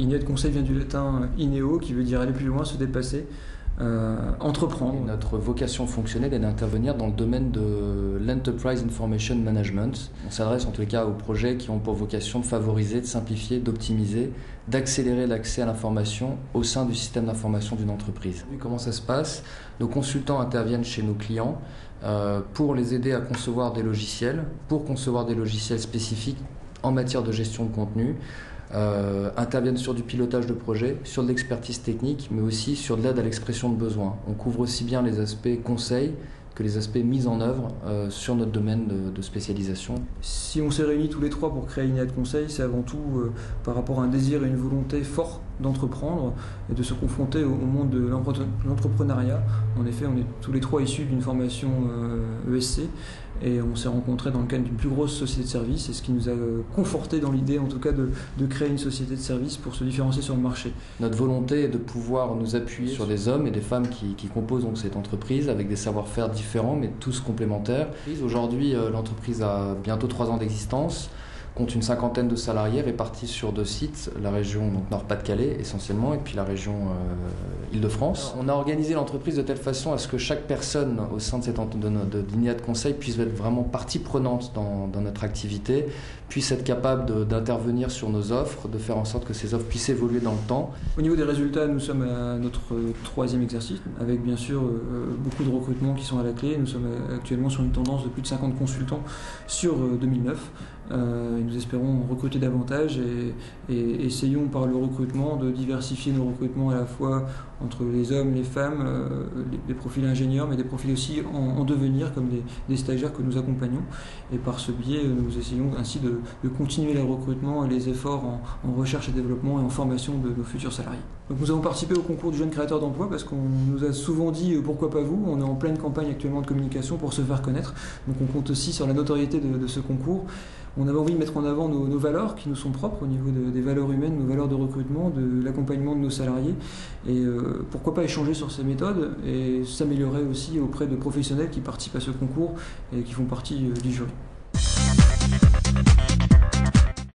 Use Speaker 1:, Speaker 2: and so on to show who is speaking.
Speaker 1: Inéa Conseil vient du latin ineo, qui veut dire aller plus loin, se dépasser, entreprendre.
Speaker 2: Et notre vocation fonctionnelle est d'intervenir dans le domaine de l'Enterprise Information Management. On s'adresse en tous les cas aux projets qui ont pour vocation de favoriser, de simplifier, d'optimiser, d'accélérer l'accès à l'information au sein du système d'information d'une entreprise. Comment ça se passe? Nos consultants interviennent chez nos clients pour les aider à concevoir des logiciels, spécifiques en matière de gestion de contenu, interviennent sur du pilotage de projet, sur de l'expertise technique, mais aussi sur de l'aide à l'expression de besoins. On couvre aussi bien les aspects conseils que les aspects mis en œuvre sur notre domaine de spécialisation.
Speaker 1: Si on s'est réunis tous les trois pour créer Inéa Conseil, c'est avant tout par rapport à un désir et une volonté forte d'entreprendre et de se confronter au monde de l'entrepreneuriat. En effet, on est tous les trois issus d'une formation ESC et on s'est rencontrés dans le cadre d'une plus grosse société de services, et ce qui nous a conforté dans l'idée en tout cas de créer une société de services pour se différencier sur le marché.
Speaker 2: Notre volonté est de pouvoir nous appuyer sur des hommes et des femmes qui composent donc cette entreprise avec des savoir-faire différents mais tous complémentaires. Aujourd'hui, l'entreprise a bientôt 3 ans d'existence, compte une 50aine de salariés répartis sur 2 sites, la région donc Nord-Pas-de-Calais essentiellement et puis la région Île-de-France. On a organisé l'entreprise de telle façon à ce que chaque personne au sein d'Inéa Conseil puisse être vraiment partie prenante dans notre activité, puisse être capable d'intervenir sur nos offres, de faire en sorte que ces offres puissent évoluer dans le temps.
Speaker 1: Au niveau des résultats, nous sommes à notre 3e exercice, avec bien sûr beaucoup de recrutements qui sont à la clé. Nous sommes actuellement sur une tendance de plus de 50 consultants sur 2009. Et nous espérons recruter davantage et essayons par le recrutement de diversifier nos recrutements à la fois entre les hommes, les femmes, des profils ingénieurs, mais des profils aussi en devenir comme des stagiaires que nous accompagnons. Et par ce biais, nous essayons ainsi de continuer les recrutements et les efforts en recherche et développement et en formation de nos futurs salariés. Donc nous avons participé au concours du jeune créateur d'emploi parce qu'on nous a souvent dit pourquoi pas vous. On est en pleine campagne actuellement de communication pour se faire connaître. Donc on compte aussi sur la notoriété de ce concours. On avait envie de mettre en avant nos valeurs qui nous sont propres au niveau des valeurs humaines, nos valeurs de recrutement, de l'accompagnement de nos salariés. Et pourquoi pas échanger sur ces méthodes et s'améliorer aussi auprès de professionnels qui participent à ce concours et qui font partie du jury.